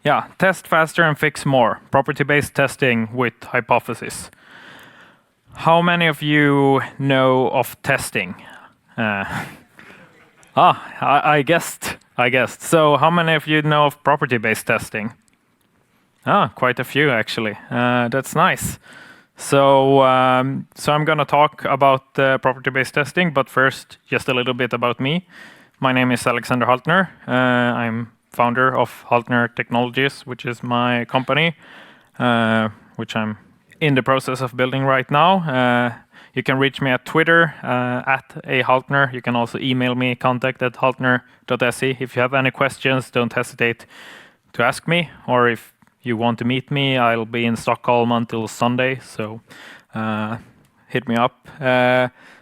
Yeah, test faster and fix more. Property-based testing with Hypethesis. How many of you know of testing? I guessed. So how many of you know of property-based testing? Quite a few actually. That's nice. So I'm going to talk about property-based testing, but first, just a little bit about me. My name is Alexander Hultnér. I'm founder of Hultnér Technologies, which is my company, which I'm in the process of building right now. You can reach me at Twitter, at @Hultnér. You can also email me, contact@hultner.se. If you have any questions, don't hesitate to ask me. Or if you want to meet me, I'll be in Stockholm until Sunday, so hit me up.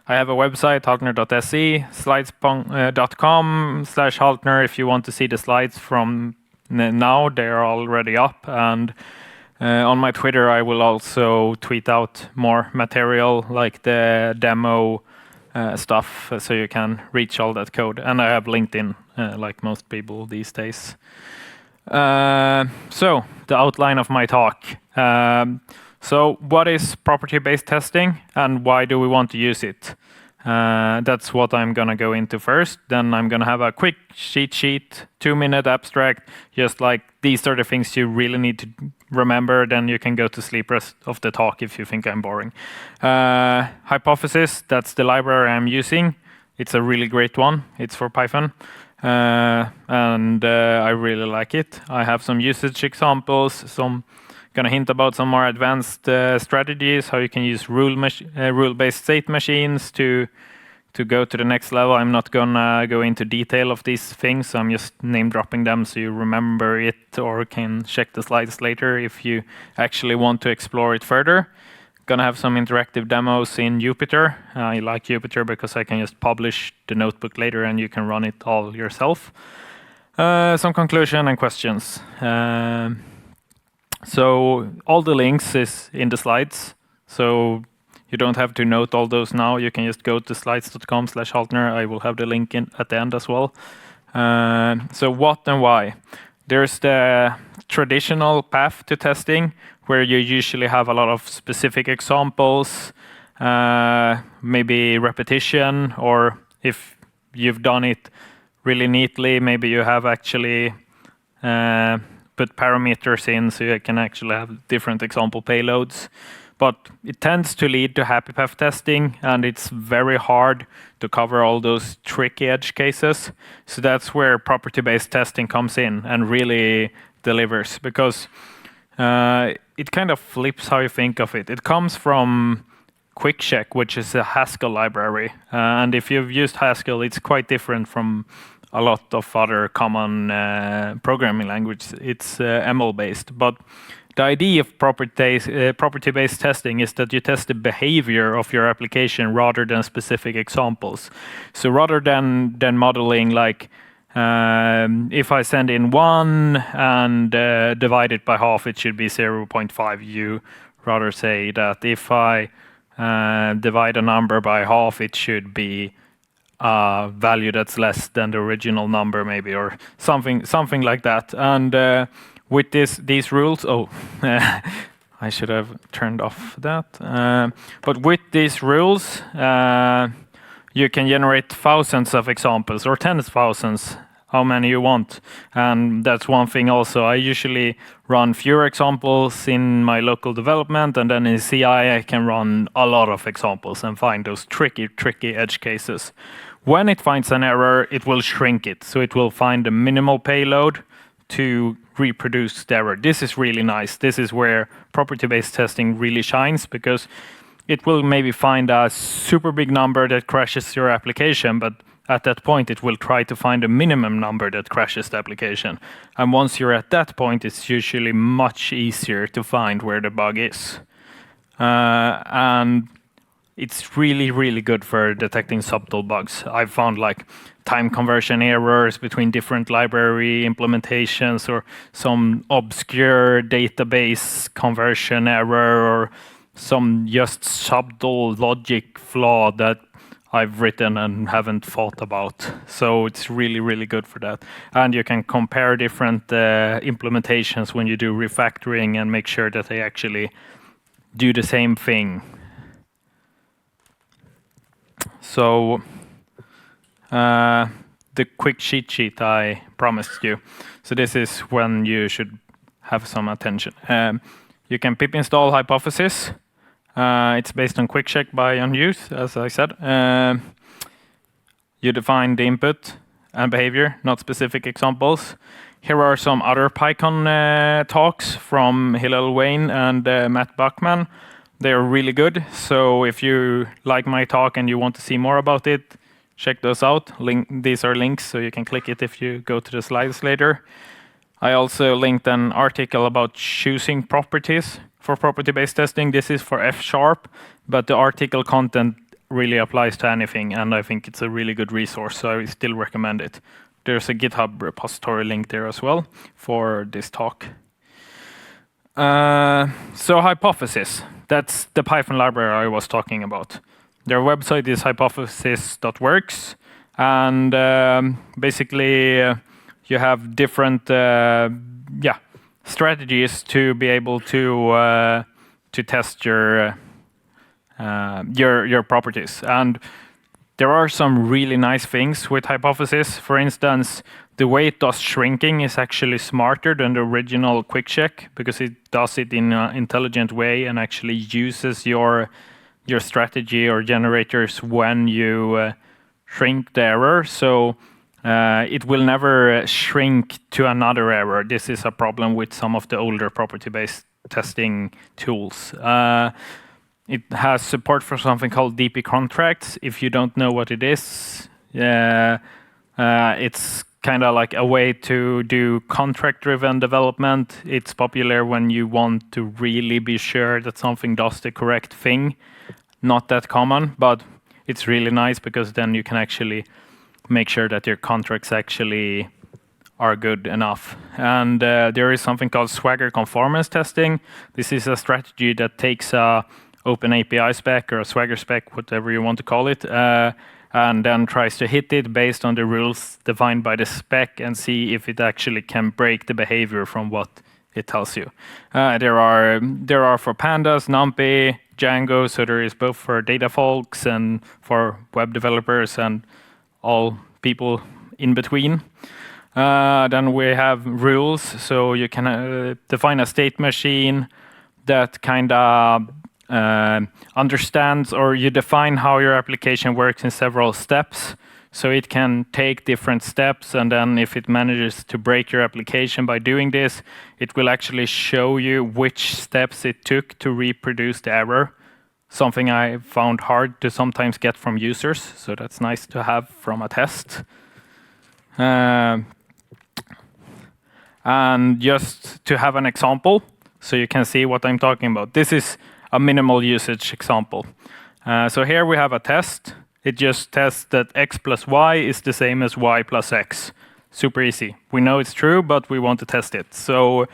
I have a website, hultner.se, slides.com/Hultnér. If you want to see the slides from now, they are already up. And on my Twitter, I will also tweet out more material like the demo stuff, so you can reach all that code. And I have LinkedIn, like most people these days. So the outline of my talk. So what is property-based testing and why do we want to use it? That's what I'm going to go into first. Then I'm going to have a quick cheat sheet, 2-minute abstract, just like these are the things you really need to remember. Then you can go to sleep rest of the talk if you think I'm boring. Hypethesis, that's the library I'm using. It's a really great one. It's for Python. And I really like it. I have some usage examples, gonna hint about some more advanced strategies, how you can use rule-based state machines to go to the next level. I'm not gonna go into detail of these things. I'm just name dropping them so you remember it or can check the slides later if you actually want to explore it further. Gonna have some interactive demos in Jupyter. I like Jupyter because I can just publish the notebook later and you can run it all yourself. Some conclusion and questions. So all the links is in the slides. So you don't have to note all those now. You can just go to slides.com/Hultnér. I will have the link at the end as well. So what and why? There's the traditional path to testing, where you usually have a lot of specific examples, maybe repetition, or if you've done it really neatly, maybe you have actually put parameters in so you can actually have different example payloads. But it tends to lead to happy path testing, and it's very hard to cover all those tricky edge cases. So that's where property-based testing comes in and really delivers, because it kind of flips how you think of it. It comes from QuickCheck, which is a Haskell library. And if you've used Haskell, it's quite different from a lot of other common programming languages. It's ML-based. But the idea of property-based testing is that you test the behavior of your application rather than specific examples. So rather than modeling like, if I send in 1 and divide it by half, it should be 0.5. You rather say that if I divide a number by half, it should be a value that's less than the original number, maybe, or something like that. And with these rules, I should have turned off that. But with these rules, you can generate thousands of examples or tens of thousands, how many you want. And that's one thing also. I usually run fewer examples in my local development, and then in CI I can run a lot of examples and find those tricky edge cases. When it finds an error, it will shrink it. So it will find a minimal payload to reproduce the error. This is really nice. This is where property-based testing really shines, because it will maybe find a super big number that crashes your application, but at that point it will try to find a minimum number that crashes the application. And once you're at that point, it's usually much easier to find where the bug is. And it's really good for detecting subtle bugs. I've found like time conversion errors between different library implementations, or some obscure database conversion error, or some just subtle logic flaw that I've written and haven't thought about. So it's really, really good for that. And you can compare different implementations when you do refactoring and make sure that they actually do the same thing. So the quick cheat sheet I promised you. So this is when you should have some attention. You can pip install Hypethesis. It's based on QuickCheck by unused, as I said. You define the input and behavior, not specific examples. Here are some other PyCon talks from Hillel Wayne and Matt Buckman. They're really good. So if you like my talk and you want to see more about it, check those out. These are links, so you can click it if you go to the slides later. I also linked an article about choosing properties for property-based testing. This is for F#, but the article content really applies to anything, and I think it's a really good resource, so I still recommend it. There's a GitHub repository link there as well for this talk. So Hypethesis, that's the Python library I was talking about. Their website is hypethesis.works, and basically you have different strategies to be able to test your properties. And there are some really nice things with Hypethesis. For instance, the way it does shrinking is actually smarter than the original QuickCheck because it does it in an intelligent way and actually uses your strategy or generators when you shrink the error. So it will never shrink to another error. This is a problem with some of the older property-based testing tools. It has support for something called DP contracts. If you don't know what it is, it's kind of like a way to do contract-driven development. It's popular when you want to really be sure that something does the correct thing. Not that common, but it's really nice because then you can actually make sure that your contracts actually are good enough. And there is something called Swagger conformance testing. This is a strategy that takes a open API spec or a Swagger spec, whatever you want to call it, and then tries to hit it based on the rules defined by the spec and see if it actually can break the behavior from what it tells you. There are for pandas, NumPy, Django, so there is both for data folks and for web developers and all people in between. Then we have rules, so you can define a state machine that kind of understands, or you define how your application works in several steps. So it can take different steps, and then if it manages to break your application by doing this, it will actually show you which steps it took to reproduce the error. Something I found hard to sometimes get from users, so that's nice to have from a test. And just to have an example, so you can see what I'm talking about. This is a minimal usage example. So here we have a test. It just tests that x plus y is the same as y plus x. Super easy. We know it's true, but we want to test it. So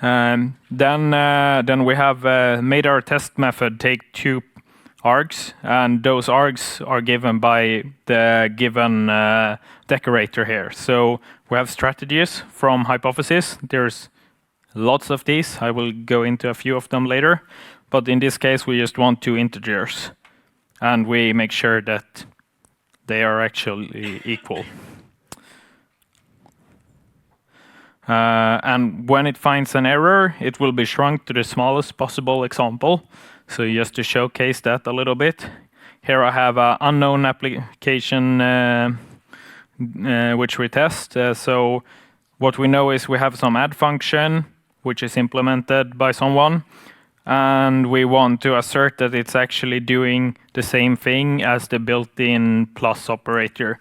then we have made our test method take 2 args, and those args are given by the given decorator here. So we have strategies from Hypethesis. There's lots of these. I will go into a few of them later. But in this case, we just want 2 integers. And we make sure that they are actually equal. And when it finds an error, it will be shrunk to the smallest possible example. So just to showcase that a little bit, here I have an unknown application which we test. So what we know is we have some add function, which is implemented by someone. And we want to assert that it's actually doing the same thing as the built-in plus operator.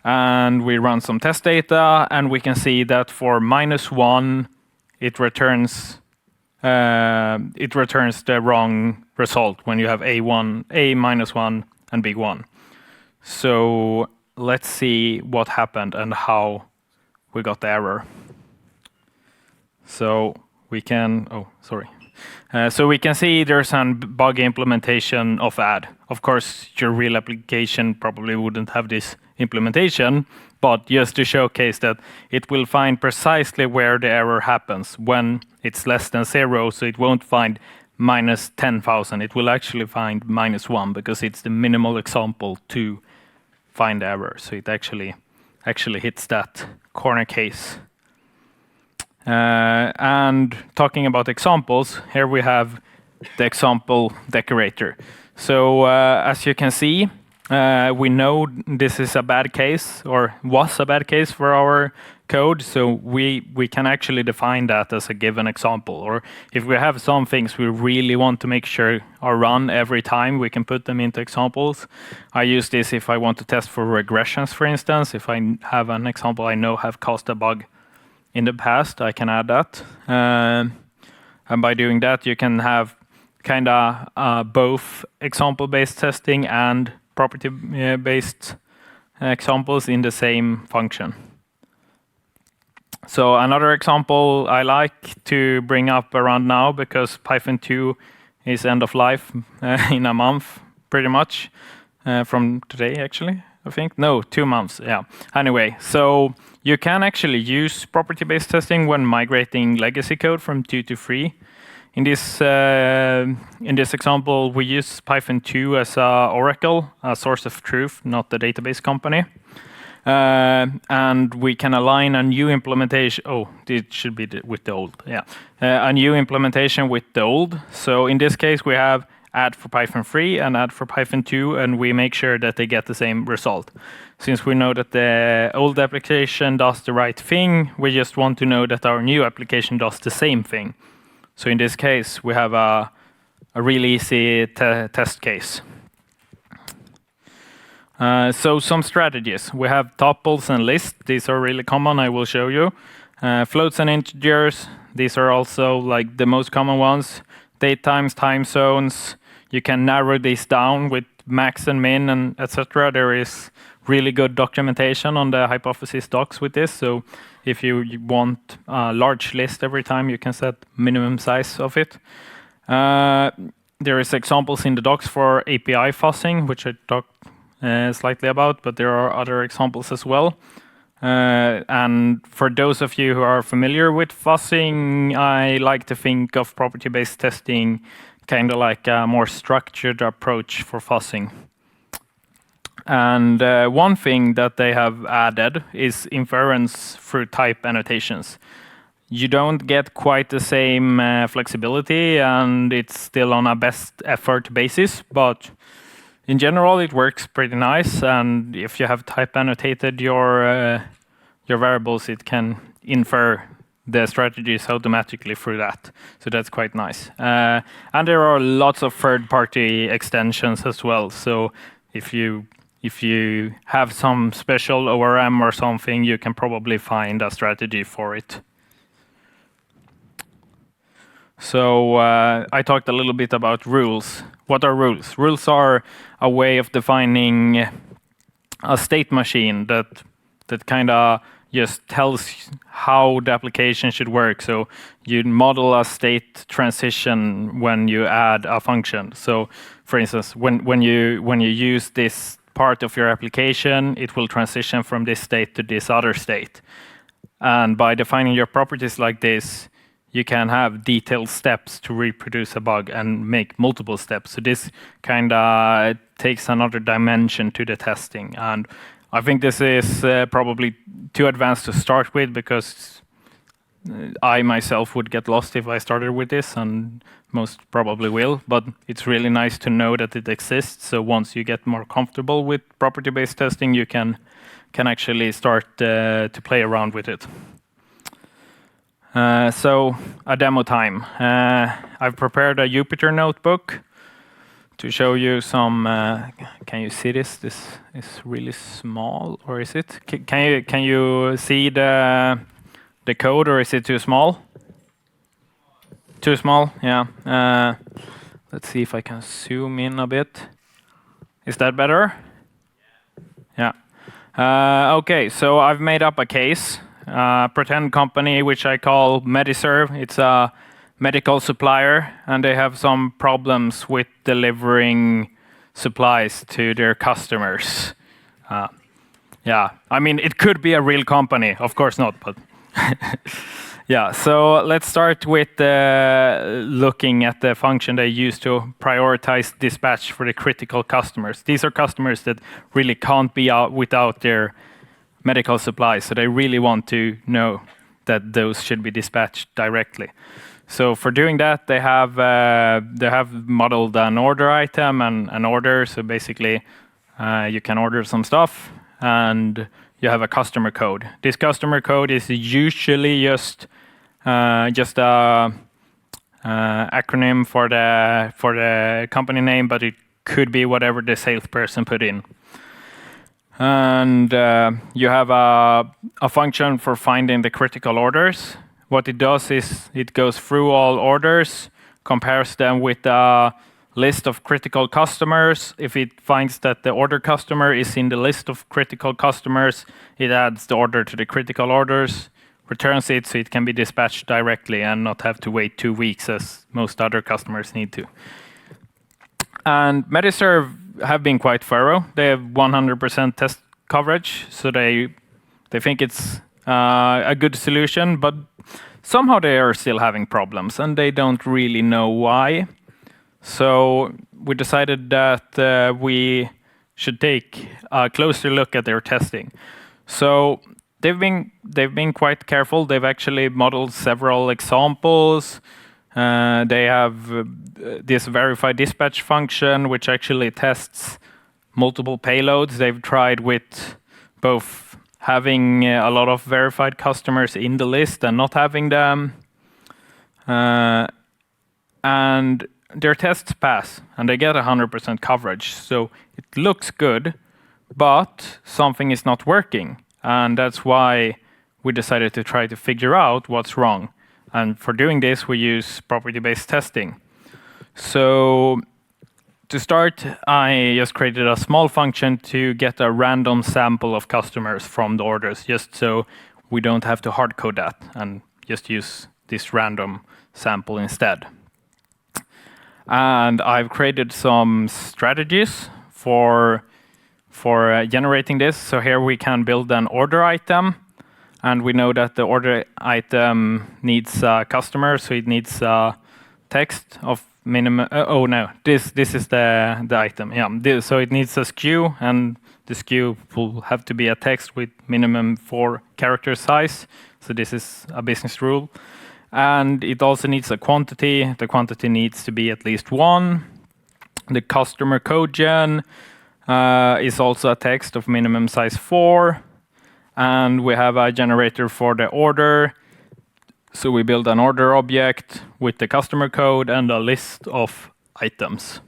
And we run some test data, and we can see that for -1, it returns the wrong result when you have a minus 1 and big 1. So let's see what happened and how we got the error. So we can, So we can see there's a bug implementation of add. Of course, your real application probably wouldn't have this implementation, but just to showcase that it will find precisely where the error happens when it's less than 0, so it won't find minus 10,000. It will actually find -1 because it's the minimal example to find error. So it actually hits that corner case. And talking about examples, here we have the example decorator. So as you can see, we know this is a bad case, or was a bad case for our code, so we can actually define that as a given example. Or if we have some things we really want to make sure are run every time, we can put them into examples. I use this if I want to test for regressions, for instance. If I have an example I know have caused a bug in the past, I can add that. And by doing that, you can have kind of both example-based testing and property-based examples in the same function. So another example I like to bring up around now, because Python 2 is end of life in a month, pretty much, from today actually, I think. No, 2 months, yeah. Anyway, so you can actually use property-based testing when migrating legacy code from 2 to 3. In this example, we use Python 2 as a Oracle, a source of truth, not the database company. And we can align a new implementation. Oh, it should be with the old, yeah. A new implementation with the old. So in this case, we have add for Python 3 and add for Python 2, and we make sure that they get the same result. Since we know that the old application does the right thing, we just want to know that our new application does the same thing. So in this case, we have a really easy test case. So some strategies. We have tuples and lists. These are really common, I will show you. Floats and integers. These are also like the most common ones. Date times, time zones. You can narrow these down with max and min and etc. There is really good documentation on the Hypethesis docs with this. So if you want a large list every time, you can set minimum size of it. There is examples in the docs for API fuzzing, which I talked slightly about, but there are other examples as well. And for those of you who are familiar with fuzzing, I like to think of property-based testing kind of like a more structured approach for fuzzing. And one thing that they have added is inference through type annotations. You don't get quite the same flexibility, and it's still on a best effort basis, but in general it works pretty nice. And if you have type annotated your variables, it can infer the strategies automatically through that. So that's quite nice. And there are lots of third-party extensions as well. So if you have some special ORM or something, you can probably find a strategy for it. So I talked a little bit about rules. What are rules? Rules are a way of defining a state machine that kind of just tells how the application should work. So you model a state transition when you add a function. So for instance, when you use this part of your application, it will transition from this state to this other state. And by defining your properties like this, you can have detailed steps to reproduce a bug and make multiple steps. So this kind of takes another dimension to the testing. And I think this is probably too advanced to start with, because I myself would get lost if I started with this, and most probably will. But it's really nice to know that it exists. So once you get more comfortable with property-based testing, you can actually start to play around with it. So a demo time. I've prepared a Jupyter notebook to show you some. Can you see this? This is really small, or is it? Can you see the code, or is it too small? Too small, yeah. Let's see if I can zoom in a bit. Is that better? Yeah. Okay, so I've made up a case. Pretend company which I call Mediserve. It's a medical supplier, and they have some problems with delivering supplies to their customers. Yeah, I mean, it could be a real company, of course not, but yeah. So let's start with looking at the function they use to prioritize dispatch for the critical customers. These are customers that really can't be out without their medical supplies, so they really want to know that those should be dispatched directly. So for doing that, they have modeled an order item and an order. So basically, you can order some stuff, and you have a customer code. This customer code is usually just a acronym for the company name, but it could be whatever the salesperson put in. And you have a function for finding the critical orders. What it does is it goes through all orders, compares them with a list of critical customers. If it finds that the order customer is in the list of critical customers, it adds the order to the critical orders, returns it so it can be dispatched directly and not have to wait 2 weeks as most other customers need to. And Mediserve have been quite thorough. They have 100% test coverage, so they think it's a good solution, but somehow they are still having problems and they don't really know why. So we decided that we should take a closer look at their testing. So they've been quite careful. They've actually modeled several examples. They have this verify dispatch function, which actually tests multiple payloads. They've tried with both having a lot of verified customers in the list and not having them. And their tests pass, and they get 100% coverage. So it looks good, but something is not working. And that's why we decided to try to figure out what's wrong. And for doing this, we use property-based testing. So to start, I just created a small function to get a random sample of customers from the orders, just so we don't have to hard code that and just use this random sample instead. And I've created some strategies for generating this. So here we can build an order item, and we know that the order item needs a customer, so it needs a text of minimum. Oh no, this is the item. Yeah, so it needs a SKU, and the SKU will have to be a text with minimum 4 character size. So this is a business rule. And it also needs a quantity. The quantity needs to be at least 1. The customer code gen is also a text of minimum size 4. And we have a generator for the order. So we build an order object with the customer code and a list of items.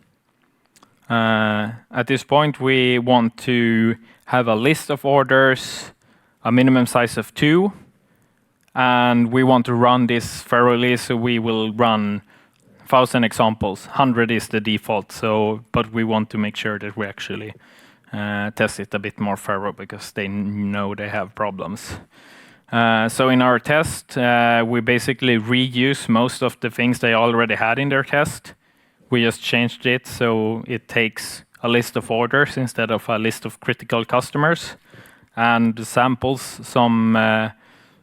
At this point, we want to have a list of orders, a minimum size of 2. And we want to run this thoroughly, so we will run 1,000 examples. 100 is the default, but we want to make sure that we actually test it a bit more thorough because they know they have problems. So in our test, we basically reuse most of the things they already had in their test. We just changed it so it takes a list of orders instead of a list of critical customers, and samples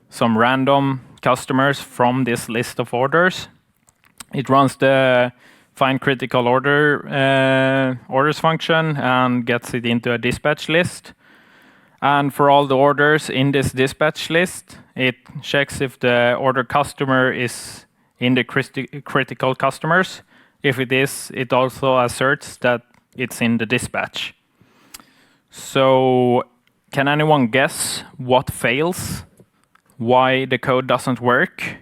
some random customers from this list of orders. It runs the find critical orders function and gets it into a dispatch list. And for all the orders in this dispatch list, it checks if the order customer is in the critical customers. If it is, it also asserts that it's in the dispatch. So can anyone guess what fails? Why the code doesn't work?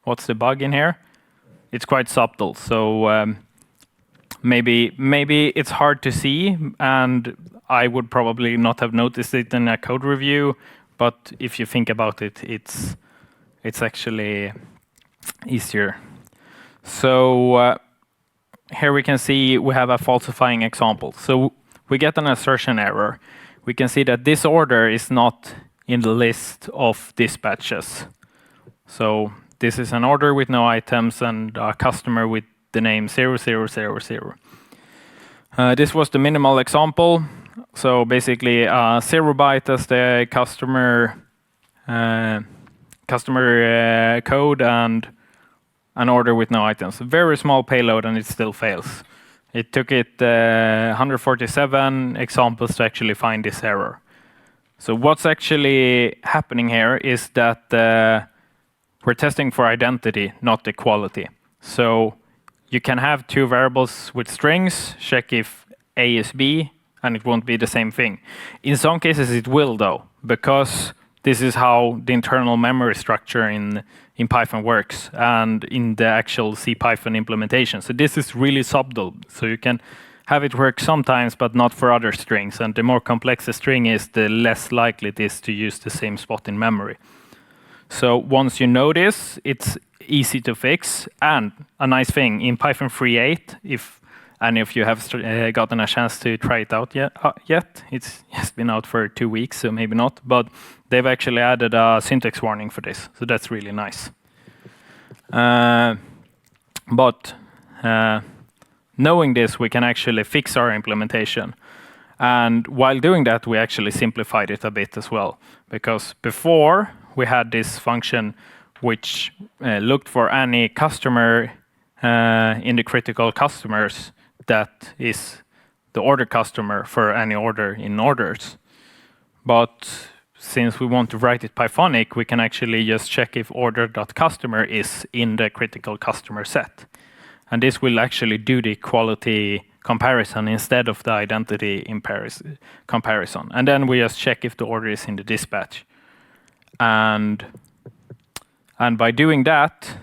What's the bug in here? It's quite subtle, so maybe it's hard to see, and I would probably not have noticed it in a code review, but if you think about it, it's actually easier. So here we can see we have a falsifying example. So we get an assertion error. We can see that this order is not in the list of dispatches. So this is an order with no items and a customer with the name 0000. This was the minimal example. So basically, 0 byte as the customer code and an order with no items. Very small payload, and it still fails. It took it 147 examples to actually find this error. So what's actually happening here is that we're testing for identity, not equality. So you can have two variables with strings, check if A is B, and it won't be the same thing. In some cases it will though, because this is how the internal memory structure in Python works and in the actual CPython implementation. So this is really subtle. So you can have it work sometimes, but not for other strings. And the more complex a string is, the less likely it is to use the same spot in memory. So once you know this, it's easy to fix. And a nice thing, in Python 3.8, if any of you have gotten a chance to try it out yet, it's been out for 2 weeks, so maybe not. But they've actually added a syntax warning for this, so that's really nice. Knowing this, we can actually fix our implementation. And while doing that, we actually simplified it a bit as well. Because before, we had this function which looked for any customer in the critical customers that is the order customer for any order in orders. But since we want to write it Pythonic, we can actually just check if order.customer is in the critical customer set. And this will actually do the equality comparison instead of the identity comparison. And then we just check if the order is in the dispatch. And by doing that,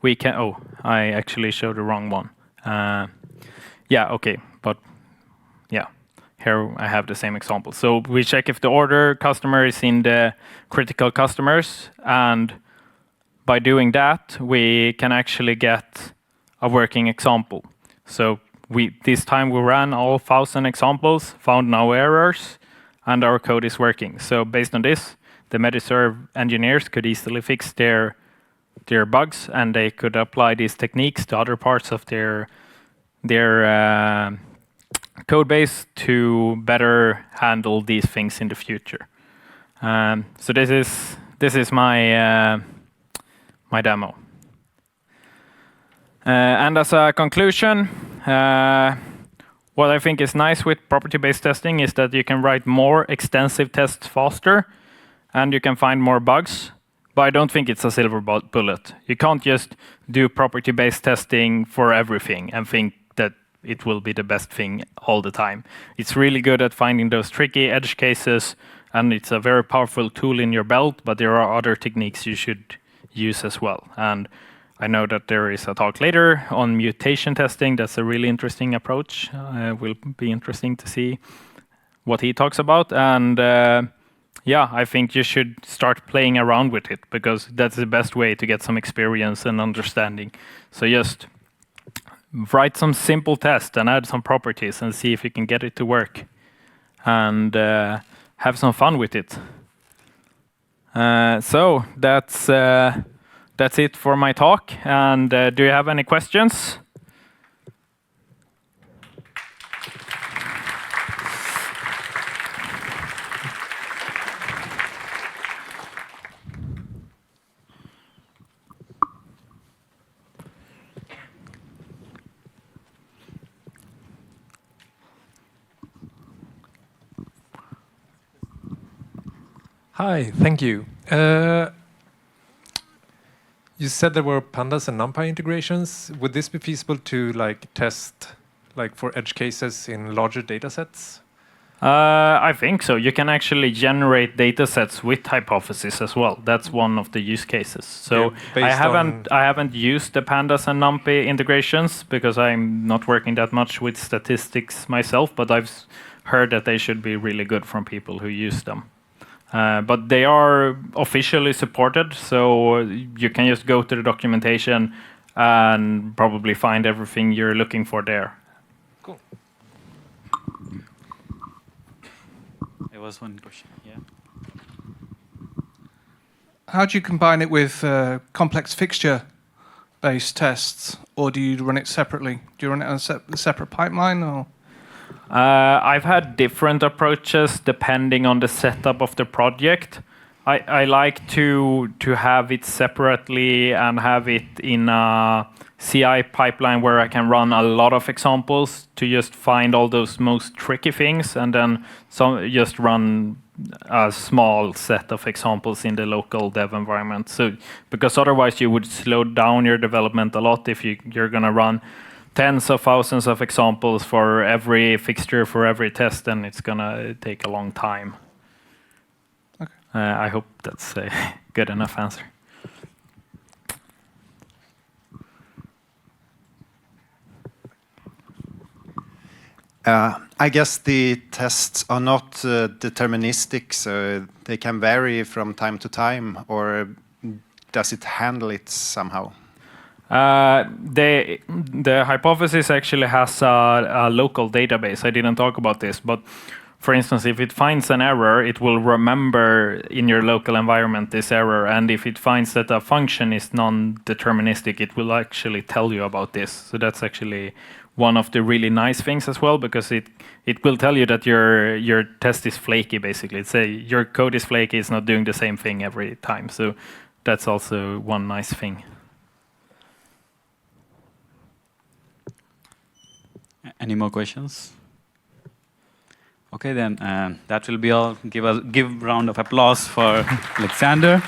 we can, oh, I actually showed the wrong one. Yeah, okay, but yeah, here I have the same example. So we check if the order customer is in the critical customers, and by doing that, we can actually get a working example. So this time we ran all 1,000 examples, found no errors, and our code is working. So based on this, the Metaserve engineers could easily fix their bugs, and they could apply these techniques to other parts of their code base to better handle these things in the future. So this is my my demo. And as a conclusion, what I think is nice with property-based testing is that you can write more extensive tests faster, and you can find more bugs. But I don't think it's a silver bullet. You can't just do property-based testing for everything and think that it will be the best thing all the time. It's really good at finding those tricky edge cases, and it's a very powerful tool in your belt, but there are other techniques you should use as well. And I know that there is a talk later on mutation testing. That's a really interesting approach. Will be interesting to see what he talks about. And yeah, I think you should start playing around with it, because that's the best way to get some experience and understanding. So just write some simple tests and add some properties and see if you can get it to work, and have some fun with it. So that's it for my talk. And do you have any questions? Hi, thank you. You said there were pandas and NumPy integrations. Would this be feasible to test for edge cases in larger data sets? I think so. You can actually generate data sets with Hypethesis as well. That's one of the use cases. So yeah, I haven't used the pandas and NumPy integrations because I'm not working that much with statistics myself, but I've heard that they should be really good from people who use them. But they are officially supported, so you can just go to the documentation and probably find everything you're looking for there. Cool. There was one question, how do you combine it with complex fixture-based tests, or do you run it separately? Do you run it on a separate pipeline, or? I've had different approaches depending on the setup of the project. I like to have it separately and have it in a CI pipeline where I can run a lot of examples to just find all those most tricky things, and then just run a small set of examples in the local dev environment. So, because otherwise you would slow down your development a lot if you're going to run tens of thousands of examples for every fixture, for every test, and it's going to take a long time. Okay. I hope that's a good enough answer. I guess the tests are not deterministic, so they can vary from time to time, or does it handle it somehow? The hypothesis actually has a local database. I didn't talk about this, but for instance, if it finds an error, it will remember in your local environment this error, and if it finds that a function is non-deterministic, it will actually tell you about this. So that's actually one of the really nice things as well, because it will tell you that your test is flaky, basically. It's your code is flaky, it's not doing the same thing every time. So that's also one nice thing. Any more questions? Okay, then that will be all. Give a round of applause for Alexander.